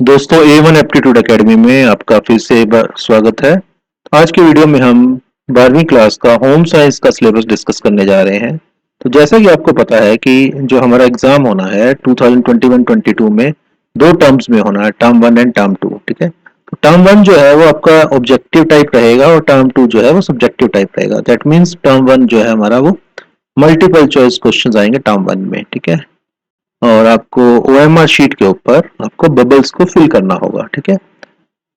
दोस्तों A1 aptitude academy में आपका फिर से एक बार स्वागत है। आज के वीडियो में हम 12वीं क्लास का होम साइंस का सिलेबस डिस्कस करने जा रहे हैं। तो जैसा कि आपको पता है कि जो हमारा एग्जाम होना है 2021-22 में दो टर्म्स में होना है, टर्म 1 एंड टर्म 2। ठीक है, तो टर्म 1 जो है वो आपका ऑब्जेक्टिव टाइप रहेगा और टर्म 2 जो है वो सब्जेक्टिव टाइप रहेगा। दैट मीन्स टर्म 1 जो है हमारा वो मल्टीपल चॉइस क्वेश्चन आएंगे टर्म 1 में। ठीक है, और आपको ओएमआर शीट के ऊपर आपको बबल्स को फिल करना होगा। ठीक है,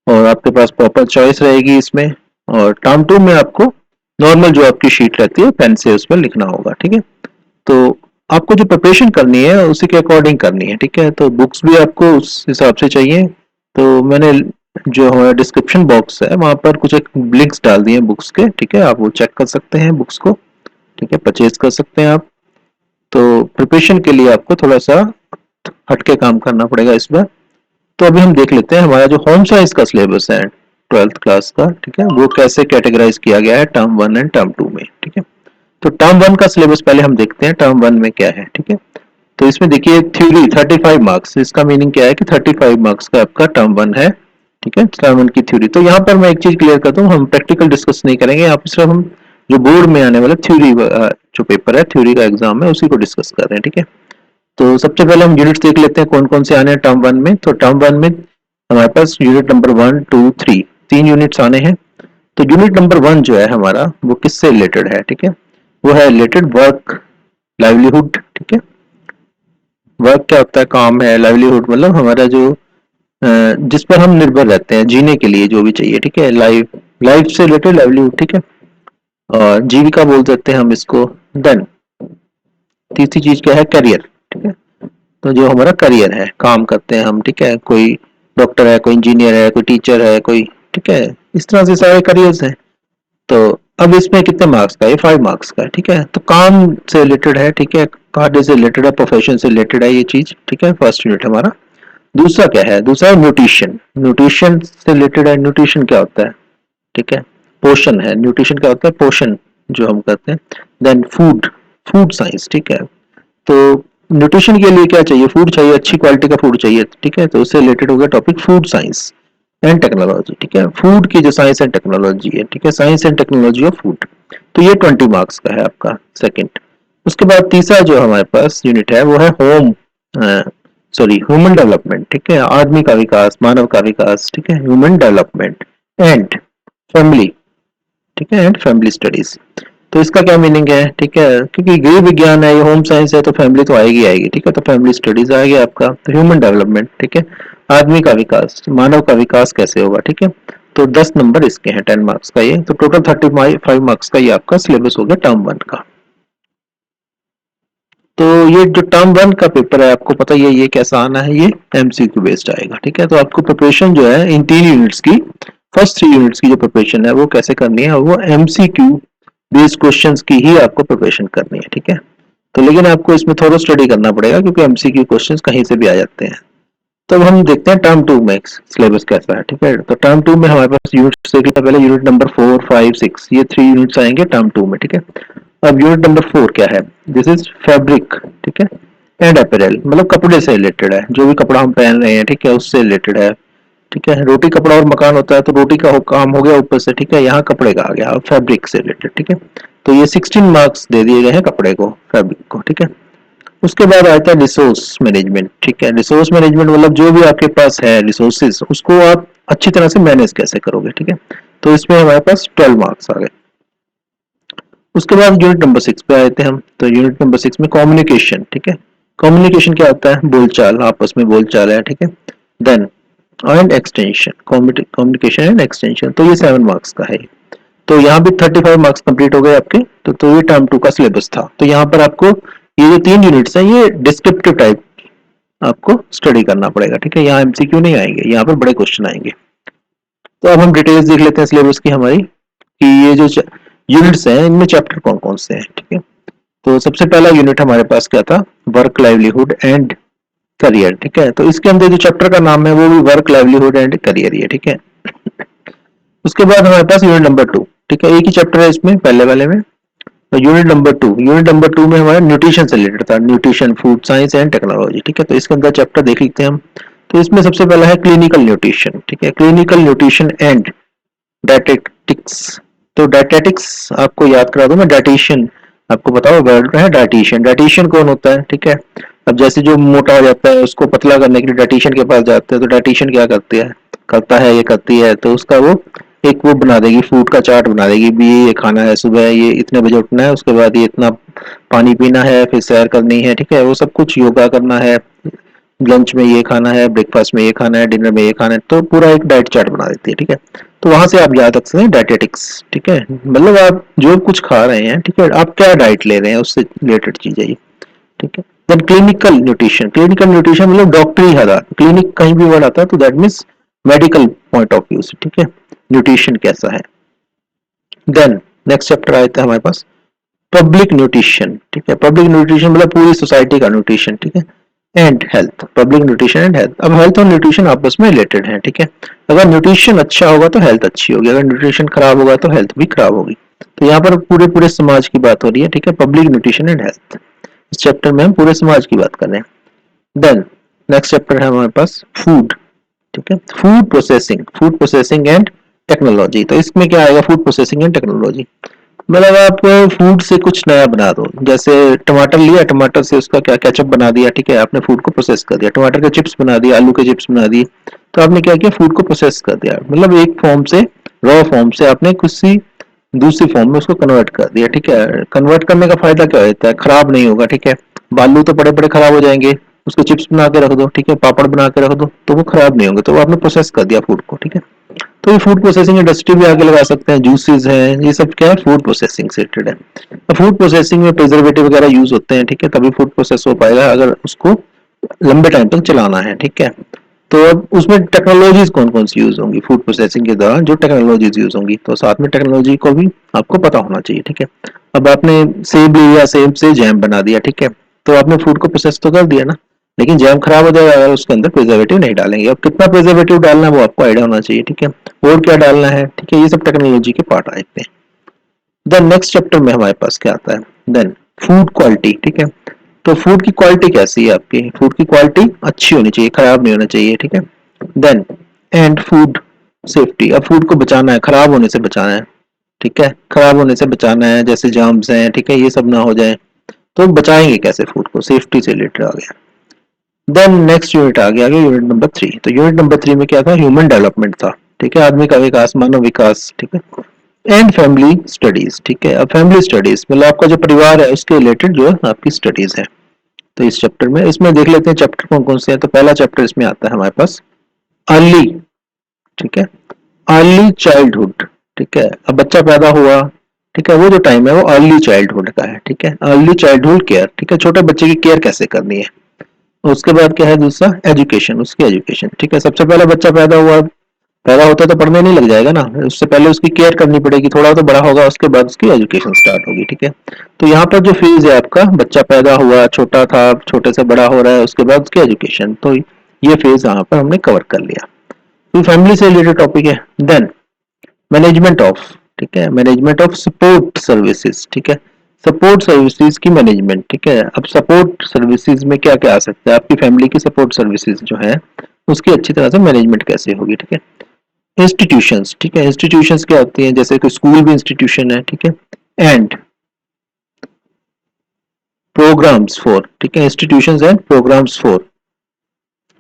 और आपके पास प्रॉपर चॉइस रहेगी इसमें। और टर्म 2 में आपको नॉर्मल जो आपकी शीट रहती है पेन से उसमें लिखना होगा। ठीक है, तो आपको जो प्रिपरेशन करनी है उसी के अकॉर्डिंग करनी है। ठीक है, तो बुक्स भी आपको उस हिसाब से चाहिए। तो मैंने जो हमारा डिस्क्रिप्शन बॉक्स है वहां पर कुछ एक लिंक्स डाल दिए हैं बुक्स के। ठीक है, आप वो चेक कर सकते हैं बुक्स को। ठीक है, परचेज कर सकते हैं आप। तो प्रिपरेशन के लिए आपको थोड़ा सा हटके काम करना पड़ेगा इस बार। तो अभी हम देख लेते हैं हमारा जो होम साइंस का सिलेबस है 12th क्लास का। ठीक है, वो कैसे कैटेगराइज किया गया है टर्म 1 एंड टर्म 2 में। ठीक है, तो टर्म 1 का सिलेबस पहले हम देखते हैं टर्म 1 में क्या है। ठीक है, तो इसमें देखिए थ्योरी 35 मार्क्स। इसका मीनिंग क्या है कि 35 मार्क्स का आपका टर्म 1 है। ठीक है, टर्म 1 की थ्योरी। तो यहाँ पर मैं एक चीज क्लियर करता हूँ, हम प्रैक्टिकल डिस्कस नहीं करेंगे। यहाँ पर सिर्फ हम जो बोर्ड में आने वाला थ्योरी जो पेपर है, थ्योरी का एग्जाम है, उसी को डिस्कस कर रहे हैं। ठीक है, तो सबसे पहले हम यूनिट्स देख लेते हैं कौन कौन से आने हैं टर्म 1 में। तो टर्म 1 में हमारे पास यूनिट नंबर 1, 2, 3 तीन यूनिट्स आने हैं। तो यूनिट नंबर 1 जो है हमारा वो किससे रिलेटेड है? ठीक है, वो है रिलेटेड वर्क लाइवलीहुड। ठीक है, वर्क क्या होता है? काम है। लाइवलीहुड मतलब हमारा जो जिस पर हम निर्भर रहते हैं जीने के लिए, जो भी चाहिए। ठीक है, लाइफ लाइफ से रिलेटेड लाइवलीहुड। ठीक है, और जीविका बोल सकते हैं हम इसको। देन तीसरी चीज क्या है? करियर। ठीक है, तो जो हमारा करियर है, काम करते हैं हम। ठीक है, कोई डॉक्टर है, कोई इंजीनियर है, कोई टीचर है, कोई। ठीक है, इस तरह से सारे करियर्स हैं। तो अब इसमें कितने मार्क्स का है? 5 मार्क्स का है। ठीक है, तो काम से रिलेटेड है। ठीक है, कार्य से रिलेटेड है, प्रोफेशन से रिलेटेड है ये चीज। ठीक है, फर्स्ट यूनिट हमारा। दूसरा क्या है? दूसरा है न्यूट्रिशन। न्यूट्रिशन से रिलेटेड है। न्यूट्रिशन क्या होता है? ठीक है, पोषण है। न्यूट्रिशन क्या होता है? पोषण जो हम करते हैं। Then food, food science. ठीक है, तो न्यूट्रिशन के लिए क्या चाहिए? फूड चाहिए, अच्छी क्वालिटी का फूड चाहिए। ठीक है, तो उससे रिलेटेड हो गया topic food science and technology. ठीक है, फूड की जो साइंस एंड टेक्नोलॉजी है। ठीक है, science and technology of food. तो ये 20 मार्क्स का है आपका सेकंड। उसके बाद तीसरा जो हमारे पास यूनिट है वो है होम सॉरी ह्यूमन डेवलपमेंट। ठीक है, आदमी का विकास, मानव का विकास। ठीक है, ह्यूमन डेवलपमेंट एंड फैमिली। ठीक है, एंड फैमिली स्टडीज। तो इसका क्या मीनिंग है? ठीक है, क्योंकि गृह विज्ञान है, ये होम साइंस है, तो फैमिली तो आएगी आएगी। ठीक है, तो फैमिली स्टडीज आ गया आपका। तो ह्यूमन डेवलपमेंट। ठीक है, आदमी का विकास, मानव का विकास कैसे होगा। ठीक है, तो 10 नंबर इसके हैं, 10 मार्क्स का ये। तो टोटल 35 मार्क्स का ये आपका सिलेबस हो गया टर्म 1 का। तो ये जो टर्म 1 का पेपर है आपको पता ही है ये कैसा आना है, ये एमसीक्यू बेस्ड आएगा। ठीक है, तो आपको प्रिपरेशन जो है इन 3 यूनिट्स की, फर्स्ट 3 यूनिट्स की जो प्रिपरेशन है वो कैसे करनी है? वो एमसीक्यू बेस्ड क्वेश्चंस की ही आपको प्रिपरेशन करनी है। ठीक है, तो लेकिन आपको इसमें थोड़ा स्टडी करना पड़ेगा क्योंकि एमसीक्यू क्वेश्चंस कहीं से भी आ जाते हैं। तो अब हम देखते हैं टर्म 2 में सिलेबस कैसा है। ठीक है, तो टर्म 2 में हमारे पास यूनिट्स देख लेते हैं। पहले यूनिट नंबर 4, 5, 6 ये 3 यूनिट्स आएंगे टर्म 2 में। ठीक है, अब यूनिट नंबर 4 क्या है? This is fabric. ठीक है, एंड अपैरल मतलब कपड़े से रिलेटेड है, जो भी कपड़ा हम पहन रहे हैं। ठीक है, उससे रिलेटेड है। ठीक है, रोटी कपड़ा और मकान होता है, तो रोटी का काम हो गया ऊपर से। ठीक है, यहाँ कपड़े का आ गया फैब्रिक से रिलेटेड। ठीक है, तो ये 16 मार्क्स दे दिए गए हैं कपड़े को, फैब्रिक को। ठीक है, उसके बाद आता है रिसोर्स मैनेजमेंट। ठीक है, रिसोर्स मैनेजमेंट मतलब जो भी आपके पास है रिसोर्सेज, उसको आप अच्छी तरह से मैनेज कैसे करोगे। ठीक है, तो इसमें हमारे पास 12 मार्क्स आ गए। उसके बाद यूनिट नंबर 6 पे आते हैं हम। तो यूनिट नंबर 6 में कम्युनिकेशन। ठीक है, कम्युनिकेशन क्या होता है? बोलचाल, आपस में बोलचाल है। ठीक है, then and extension, communication and extension. तो ये 7 मार्क्स का है। तो यहाँ भी 35 मार्क्स कंप्लीट हो गए आपके। तो ये टर्म 2 का सिलेबस था। तो यहाँ पर आपको ये जो 3 यूनिट्स हैं ये डिस्क्रिप्टिव टाइप आपको स्टडी करना पड़ेगा। ठीक है, यहाँ एमसीक्यू नहीं आएंगे, यहाँ पर बड़े क्वेश्चन आएंगे। तो अब हम डिटेल्स देख लेते हैं सिलेबस की हमारी, कि ये जो यूनिट्स हैं इनमें चैप्टर कौन कौन से हैं। ठीक है, तो सबसे पहला यूनिट हमारे पास क्या था? Work livelihood and career. ठीक है, तो इसके अंदर जो चैप्टर का नाम है वो भी वर्क लाइवलीहुड एंड करियर ही है। ठीक है, उसके बाद हमारे पास यूनिट नंबर 2। ठीक है, एक ही चैप्टर है इसमें पहले वाले में। तो यूनिट नंबर 2 में हमारा न्यूट्रिशन से रिलेटेड था, nutrition, food science and technology. ठीक है, तो इसके अंदर चैप्टर देख लेते हैं हम। तो इसमें सबसे पहला है क्लिनिकल न्यूट्रिशन, ठीक है, क्लिनिकल न्यूट्रिशन एंड डायटेटिक्स। तो डायटेटिक्स आपको याद करा दूं मैं, डाइटिशियन आपको बताओ वर्ड है डाइटिशियन। डाइटिशियन कौन होता है, ठीक है। अब जैसे जो मोटा हो जाता है उसको पतला करने के लिए डाइटिशियन के पास जाते हैं, तो डाइटिशियन क्या करता है, ये करती है, तो उसका वो एक वो बना देगी, फूड का चार्ट बना देगी भी, ये खाना है, सुबह ये इतने बजे उठना है, उसके बाद ये इतना पानी पीना है, फिर सैर करनी है, ठीक है, वो सब कुछ योगा करना है, लंच में ये खाना है, ब्रेकफास्ट में ये खाना है, डिनर में ये खाना है, तो पूरा एक डाइट चार्ट बना देती है, ठीक है। तो वहां से आप याद रख सकते हैं डाइटेटिक्स, ठीक है, मतलब आप जो कुछ खा रहे हैं, ठीक है, आप क्या डाइट ले रहे हैं उससे रिलेटेड चीज है ये, ठीक है। Then clinical nutrition, clinical nutrition मतलब डॉक्टरी आधार, क्लिनिक कहीं भी वर्ड आता है तो that means medical point of view से, ठीक है, न्यूट्रिशन कैसा है। देन नेक्स्ट चैप्टर आता है हमारे पास पब्लिक न्यूट्रिशन, ठीक है, पब्लिक न्यूट्रिशन मतलब पूरी सोसाइटी का न्यूट्रिशन, ठीक है, and health, public nutrition and health. अब हेल्थ और न्यूट्रिशन आपस में रिलेटेड है, ठीक है। अगर न्यूट्रिशन अच्छा होगा तो हेल्थ अच्छी होगी, अगर न्यूट्रिशन खराब होगा तो हेल्थ भी खराब होगी। तो यहाँ पर पूरे पूरे समाज की बात हो रही है, ठीक है, पब्लिक न्यूट्रिशन एंड हेल्थ। इस चैप्टर में हम पूरे समाज की बात कर रहे हैं। देन नेक्स्ट चैप्टर है हमारे पास फूड, ठीक है, फूड प्रोसेसिंग एंड टेक्नोलॉजी। तो इसमें क्या आएगा, फूड प्रोसेसिंग एंड टेक्नोलॉजी, मतलब आप फूड से कुछ नया बना दो, जैसे टमाटर लिया, टमाटर से उसका क्या केचप बना दिया, ठीक है, आपने फूड को प्रोसेस कर दिया, टमाटर के चिप्स बना दिया, आलू के चिप्स बना दिए, तो आपने क्या किया, फूड को प्रोसेस कर दिया, मतलब एक फॉर्म से, रॉ फॉर्म से आपने किसी दूसरी फॉर्म में उसको कन्वर्ट कर दिया, ठीक है। कन्वर्ट करने का फायदा क्या होता है, खराब नहीं होगा, ठीक है। बालू तो बड़े बड़े खराब हो जाएंगे, उसके चिप्स बना के रख दो, ठीक है, पापड़ बना के रख दो, तो वो खराब नहीं होंगे, तो वो आपने प्रोसेस कर दिया फूड को, ठीक है। तो ये फूड प्रोसेसिंग इंडस्ट्री भी आगे लगा सकते हैं, जूसेस हैं, ये सब क्या है, फूड प्रोसेसिंग से रिलेटेड है। तो फूड प्रोसेसिंग में प्रिजर्वेटिव वगैरह यूज होते हैं, ठीक है, तभी फूड प्रोसेस हो पाएगा, अगर उसको लंबे टाइम तक चलाना है, ठीक है। तो अब उसमें टेक्नोलॉजीज कौन कौन सी यूज होंगी फूड प्रोसेसिंग के दौरान, जो टेक्नोलॉजीज यूज होंगी, तो साथ में टेक्नोलॉजी को भी आपको पता होना चाहिए, ठीक है। अब आपने सेब लिया, सेब से जैम बना दिया, ठीक है, तो आपने फूड को प्रोसेस तो कर दिया ना, लेकिन जैम खराब हो जाएगा अगर उसके अंदर प्रिजर्वेटिव नहीं डालेंगे। अब कितना प्रिजर्वेटिव डालना है वो आपको आइडिया होना चाहिए, ठीक है, और क्या डालना है, ठीक है, ये सब टेक्नोलॉजी के पार्ट आते हैं। देन नेक्स्ट चैप्टर में हमारे पास क्या आता है, देन फूड क्वालिटी, ठीक है। तो फूड की क्वालिटी कैसी है आपकी, फूड की क्वालिटी अच्छी होनी चाहिए, खराब नहीं होना चाहिए, ठीक है। देन एंड फूड सेफ्टी, अब फूड को बचाना है, खराब होने से बचाना है, ठीक है, खराब होने से बचाना है, जैसे जर्म्स हैं, ठीक है, ये सब ना हो जाए, तो बचाएंगे कैसे फूड को, सेफ्टी से रिलेटेड आ गया। देन नेक्स्ट यूनिट आ गया, यूनिट नंबर 3। तो यूनिट नंबर 3 में क्या था, ह्यूमन डेवलपमेंट था, ठीक है, आदमी का विकास, मानव विकास, ठीक है, एंड फैमिली स्टडीज, ठीक है। अब फैमिली स्टडीज मतलब आपका जो परिवार है उसके रिलेटेड जो है आपकी स्टडीज है। तो इस चैप्टर में, इसमें देख लेते हैं चैप्टर कौन कौन से हैं। तो पहला चैप्टर इसमें आता है हमारे पास अर्ली, ठीक है, अर्ली चाइल्डहुड, ठीक है। अब बच्चा पैदा हुआ, ठीक है, वो जो टाइम है वो अर्ली चाइल्डहुड का है, ठीक है, अर्ली चाइल्डहुड केयर, ठीक है, छोटे बच्चे की केयर कैसे करनी है। उसके बाद क्या है दूसरा, एजुकेशन, उसकी एजुकेशन, ठीक है, सबसे पहले बच्चा पैदा होता है तो पढ़ने नहीं लग जाएगा ना, उससे पहले उसकी केयर करनी पड़ेगी, थोड़ा तो बड़ा होगा उसके बाद उसकी एजुकेशन स्टार्ट होगी, ठीक है। तो यहाँ पर जो फेज है आपका, बच्चा पैदा हुआ, छोटा था, छोटे से बड़ा हो रहा है, उसके बाद उसकी एजुकेशन, तो ये फेज यहाँ पर हमने कवर कर लिया। तो फैमिली से रिलेटेड टॉपिक है। देन मैनेजमेंट ऑफ, ठीक है, मैनेजमेंट ऑफ सपोर्ट सर्विसेज, ठीक है, सपोर्ट सर्विसेज की मैनेजमेंट, ठीक है। अब सपोर्ट सर्विसेज में क्या क्या आ सकता है, आपकी फैमिली की सपोर्ट सर्विसेज जो है उसकी अच्छी तरह से मैनेजमेंट कैसे होगी, ठीक है। इंस्टीट्यूशंस, ठीक है, इंस्टीट्यूशंस क्या होती हैं, जैसे कोई स्कूल भी इंस्टीट्यूशन है, ठीक है। एंड प्रोग्राम्स फॉर, ठीक है, institutions and programmes for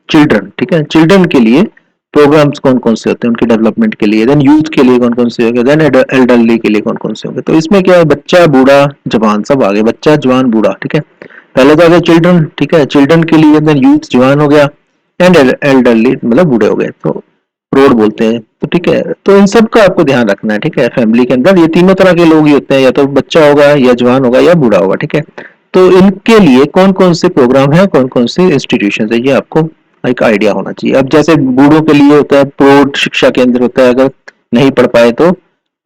children, ठीक है, चिल्ड्रन के लिए प्रोग्राम्स कौन कौन से होते हैं उनके डेवलपमेंट के लिए। देन यूथ के लिए कौन कौन से होंगे, देन एल्डरली के लिए कौन कौन से होंगे। तो इसमें क्या है, बच्चा बूढ़ा जवान सब आगे, बच्चा जवान बूढ़ा, ठीक है, पहले तो आ गया चिल्ड्रन, ठीक है, चिल्ड्रन के लिए, देन यूथ जवान हो गया, एंड एल्डरली मतलब बूढ़े हो गए, तो रोड बोलते हैं, तो ठीक है। तो इन सब का आपको ध्यान रखना है, ठीक है, फैमिली के अंदर ये तीनों तरह के लोग ही होते हैं, या तो बच्चा होगा या जवान होगा या बूढ़ा होगा, ठीक है। तो इनके लिए कौन कौन से प्रोग्राम है, कौन कौन से इंस्टीट्यूशन है, ये आपको एक आइडिया होना चाहिए। अब जैसे बूढ़ों के लिए होता है प्रौढ़ शिक्षा केंद्र होता है, अगर नहीं पढ़ पाए तो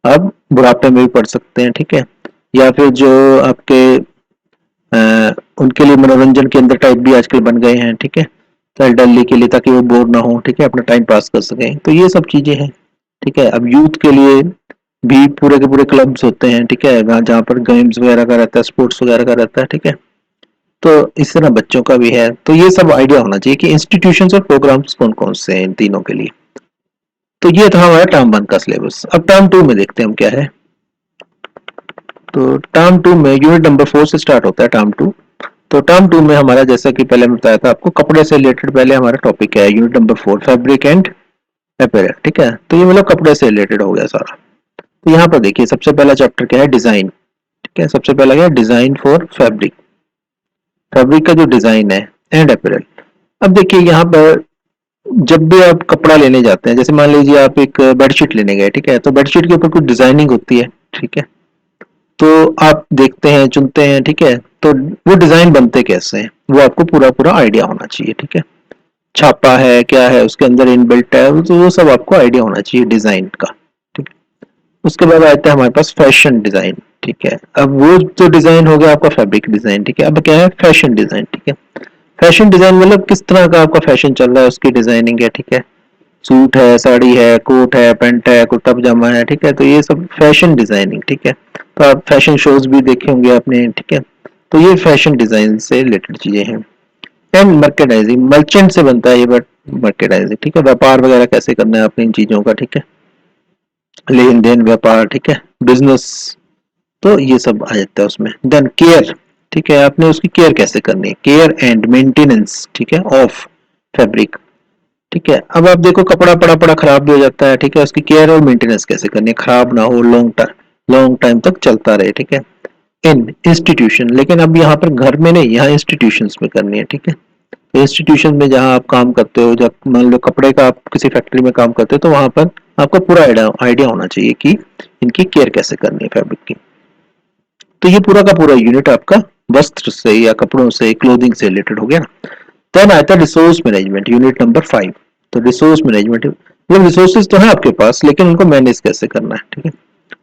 आप बुढ़ापे में भी पढ़ सकते हैं, ठीक है। या फिर जो आपके उनके लिए मनोरंजन केंद्र टाइप भी आजकल बन गए हैं, ठीक है, तो एल्डरली के लिए, ताकि वो बोर ना हो, ठीक है, अपना टाइम पास कर सकें, तो ये सब चीजें हैं, ठीक है। अब यूथ के लिए भी पूरे के पूरे क्लब्स होते हैं, ठीक है, जहाँ पर गेम्स वगैरह का रहता है, स्पोर्ट्स वगैरह का रहता है, ठीक है। तो इस तरह बच्चों का भी है। तो ये सब आइडिया होना चाहिए कि इंस्टीट्यूशंस और प्रोग्राम्स कौन कौन से हैं इन तीनों के लिए। तो ये था हमारा टर्म 1 का सिलेबस। अब टर्म 2 में देखते हैं हम क्या है। तो टर्म 2 में यूनिट नंबर 4 से स्टार्ट होता है टर्म 2। तो टर्म 2 में हमारा, जैसा कि पहले मैं बताया था आपको, कपड़े से रिलेटेड पहले हमारा टॉपिक है unit number 4, fabric and apparel. ठीक है, तो ये मतलब कपड़े से रिलेटेड हो गया सारा। तो यहाँ पर देखिए सबसे पहला चैप्टर क्या है, डिजाइन। ठीक है, सबसे पहला क्या है, डिजाइन फॉर फैब्रिक, फैब्रिक का जो डिजाइन है, एंड अपैरल। अब देखिए यहाँ पर जब भी आप कपड़ा लेने जाते हैं, जैसे मान लीजिए आप एक बेडशीट लेने गए, ठीक है, तो बेडशीट के ऊपर कुछ डिजाइनिंग होती है। ठीक है, तो आप देखते हैं, चुनते हैं, ठीक है, तो वो डिजाइन बनते कैसे हैं वो आपको पूरा पूरा आइडिया होना चाहिए। ठीक है, छापा है, क्या है उसके अंदर इनबिल्ट है, तो वो सब आपको आइडिया होना चाहिए डिजाइन का। ठीक है, उसके बाद आता है हमारे पास फैशन डिजाइन। ठीक है, अब वो जो डिजाइन हो गया आपका फैब्रिक डिजाइन। ठीक है, अब क्या है, फैशन डिजाइन। ठीक है, फैशन डिजाइन मतलब किस तरह का आपका फैशन चल रहा है उसकी डिजाइनिंग है। ठीक है, सूट है, साड़ी है, कोट है, पैंट है, कुर्ता पजामा है। ठीक है, तो ये सब फैशन डिजाइनिंग। ठीक है, तो आप फैशन शोज भी देखे होंगे आपने। ठीक है, तो ये फैशन डिजाइन से रिलेटेड चीजें हैं। एंड मार्केटाइजिंग, मर्चेंट से बनता है ये, बट मार्केटाइजिंग। ठीक है, व्यापार वगैरह कैसे करना है अपनी इन चीजों का। ठीक है, लेन देन, व्यापार, ठीक है, बिजनेस, तो ये सब आ जाता है उसमें। Then care. ठीक है, आपने उसकी केयर कैसे करनी है, केयर एंड मेंटेनेंस। ठीक है, ऑफ फैब्रिक। ठीक है, अब आप देखो कपड़ा पड़ा पड़ा खराब भी हो जाता है। ठीक है, उसकी केयर और मेंटेनेंस कैसे करनी है, खराब ना हो, लॉन्ग टाइम तक चलता रहे। ठीक है, इन इंस्टीट्यूशन, लेकिन अब यहाँ पर घर में नहीं, यहाँ इंस्टीट्यूशंस में करनी है। ठीक है, तो इंस्टीट्यूशन में जहाँ आप काम करते हो, जब मान लो कपड़े का आप किसी फैक्ट्री में काम करते हो, तो वहां पर आपको पूरा आइडिया होना चाहिए कि इनकी केयर कैसे करनी है फैब्रिक की। तो ये पूरा का पूरा यूनिट आपका वस्त्र से या कपड़ों से, क्लोथिंग से रिलेटेड हो गया ना। देन आता है रिसोर्स मैनेजमेंट, यूनिट नंबर 5। तो रिसोर्स मैनेजमेंट मतलब रिसोर्सेज तो है आपके पास, लेकिन उनको मैनेज कैसे करना है। ठीक है,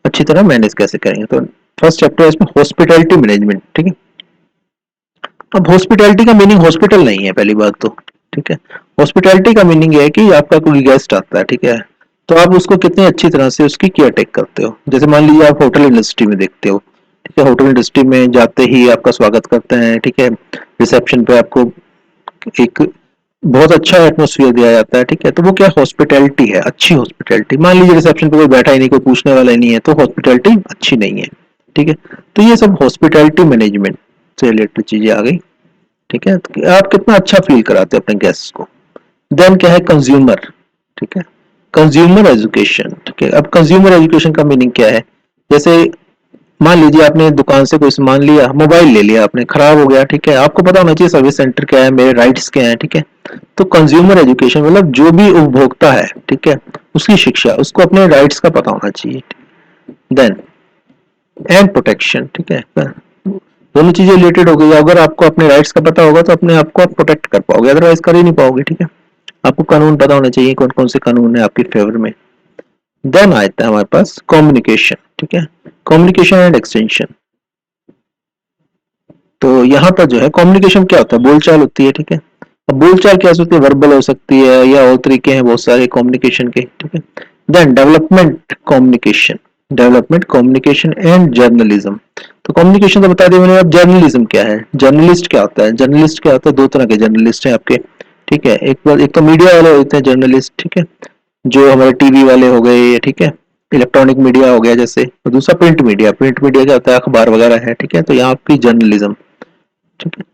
अच्छी तरह मैनेज कैसे करेंगे। तो फर्स्ट चैप्टर है इसमें हॉस्पिटैलिटी मैनेजमेंट। ठीक है, अब हॉस्पिटैलिटी का मीनिंग हॉस्पिटल नहीं है पहली बात तो। ठीक है, हॉस्पिटैलिटी का मीनिंग है कि आपका कोई गेस्ट आता है, ठीक है, तो आप उसको कितनी अच्छी तरह से उसकी केयर टेक करते हो। जैसे मान लीजिए आप होटल इंडस्ट्री में देखते हो। ठीक है, होटल इंडस्ट्री में जाते ही आपका स्वागत करते हैं। ठीक है, रिसेप्शन पे आपको एक बहुत अच्छा एटमोसफियर दिया जाता है। ठीक है, तो वो क्या हॉस्पिटैलिटी है, अच्छी हॉस्पिटैलिटी। मान लीजिए रिसेप्शन पे कोई बैठा ही नहीं, कोई पूछने वाला ही नहीं है, तो हॉस्पिटैलिटी अच्छी नहीं है। ठीक है, तो ये सब हॉस्पिटैलिटी मैनेजमेंट से रिलेटेड चीजें आ गई। ठीक है, तो आप कितना अच्छा फील कराते हो अपने गेस्ट को। देन क्या है, कंज्यूमर। ठीक है, कंज्यूमर एजुकेशन। ठीक है, अब कंज्यूमर एजुकेशन का मीनिंग क्या है, जैसे मान लीजिए आपने दुकान से कोई सामान लिया, मोबाइल ले लिया आपने, खराब हो गया। ठीक है, आपको पता होना चाहिए सर्विस सेंटर क्या है, मेरे राइट्स क्या है। ठीक है, तो कंज्यूमर एजुकेशन मतलब जो भी उपभोक्ता है, ठीक है, उसकी शिक्षा, उसको अपने राइट्स का पता होना चाहिए। Then and protection. ठीक है, दोनों चीजें रिलेटेड हो गई। अगर आपको अपने राइट्स का पता होगा तो अपने आप को आप प्रोटेक्ट कर पाओगे, अदरवाइज कर ही नहीं पाओगे। ठीक है, आपको कानून पता होना चाहिए, कौन कौन से कानून है आपके फेवर में। देन आता है हमारे पास कम्युनिकेशन। ठीक है, कम्युनिकेशन एंड एक्सटेंशन। तो यहाँ पर जो है कम्युनिकेशन क्या होता है, बोलचाल होती है। ठीक है, अब बोलचाल क्या होती है, वर्बल हो सकती है या और तरीके हैं बहुत सारे कम्युनिकेशन के। ठीक है, then development communication, development communication and journalism. तो कम्युनिकेशन तो बता दिया मैंने, अब जर्नलिज्म क्या है, जर्नलिस्ट क्या होता है। जर्नलिस्ट क्या होता है, दो तरह के जर्नलिस्ट हैं आपके। ठीक है, एक तो मीडिया वाले होते हैं जर्नलिस्ट। ठीक है, जो हमारे टीवी वाले हो गए। ठीक है, इलेक्ट्रॉनिक मीडिया हो गया जैसे, और दूसरा प्रिंट मीडिया। प्रिंट मीडिया क्या होता है, अखबार वगैरह है। ठीक है, तो यहाँ आपकी जर्नलिज्म। ठीक है,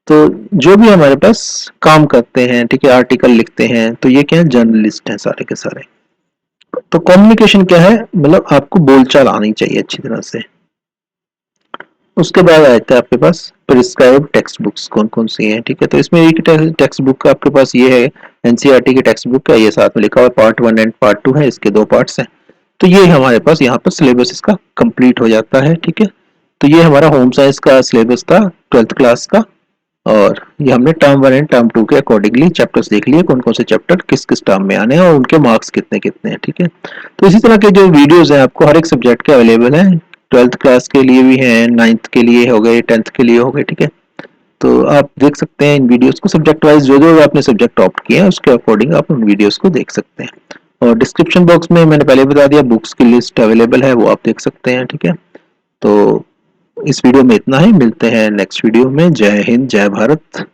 तो जो भी हमारे पास काम करते हैं, ठीक है, आर्टिकल लिखते हैं, तो ये क्या है, जर्नलिस्ट हैं सारे के सारे। तो कम्युनिकेशन क्या है, मतलब आपको बोलचाल आनी चाहिए अच्छी तरह से। उसके बाद आता है आपके पास प्रिस्क्राइब टेक्स्ट बुक्स कौन कौन सी हैं। ठीक है, तो इसमें एक टेक्स्ट बुक आपके पास ये है, एनसीईआरटी की टेक्स्ट बुक है, ये साथ में लिखा हुआ पार्ट 1 एंड पार्ट 2 है, इसके दो पार्ट्स हैं। तो ये हमारे पास यहाँ पर सिलेबस इसका कंप्लीट हो जाता है। ठीक है, तो ये हमारा होम साइंस का सिलेबस था 12th क्लास का। और ये हमने टर्म 1 एंड टर्म 2 के अकॉर्डिंगली चैप्टर्स देख लिए, कौन कौन से चैप्टर किस किस टर्म में आने हैं और उनके मार्क्स कितने कितने हैं। ठीक है, तो इसी तरह के जो वीडियोस हैं आपको हर एक सब्जेक्ट के अवेलेबल हैं, 12th क्लास के लिए भी हैं, 9th के लिए हो गए, 10th के लिए हो गए। ठीक है, तो आप देख सकते हैं इन वीडियोस को, सब्जेक्ट वाइज जो जो आपने सब्जेक्ट ऑप्ट किया है उसके अकॉर्डिंग आप उन वीडियोस को देख सकते हैं। और डिस्क्रिप्शन बॉक्स में मैंने पहले बता दिया बुक्स की लिस्ट अवेलेबल है, वो आप देख सकते हैं। ठीक है, तो इस वीडियो में इतना ही, मिलते हैं नेक्स्ट वीडियो में। जय हिंद, जय भारत।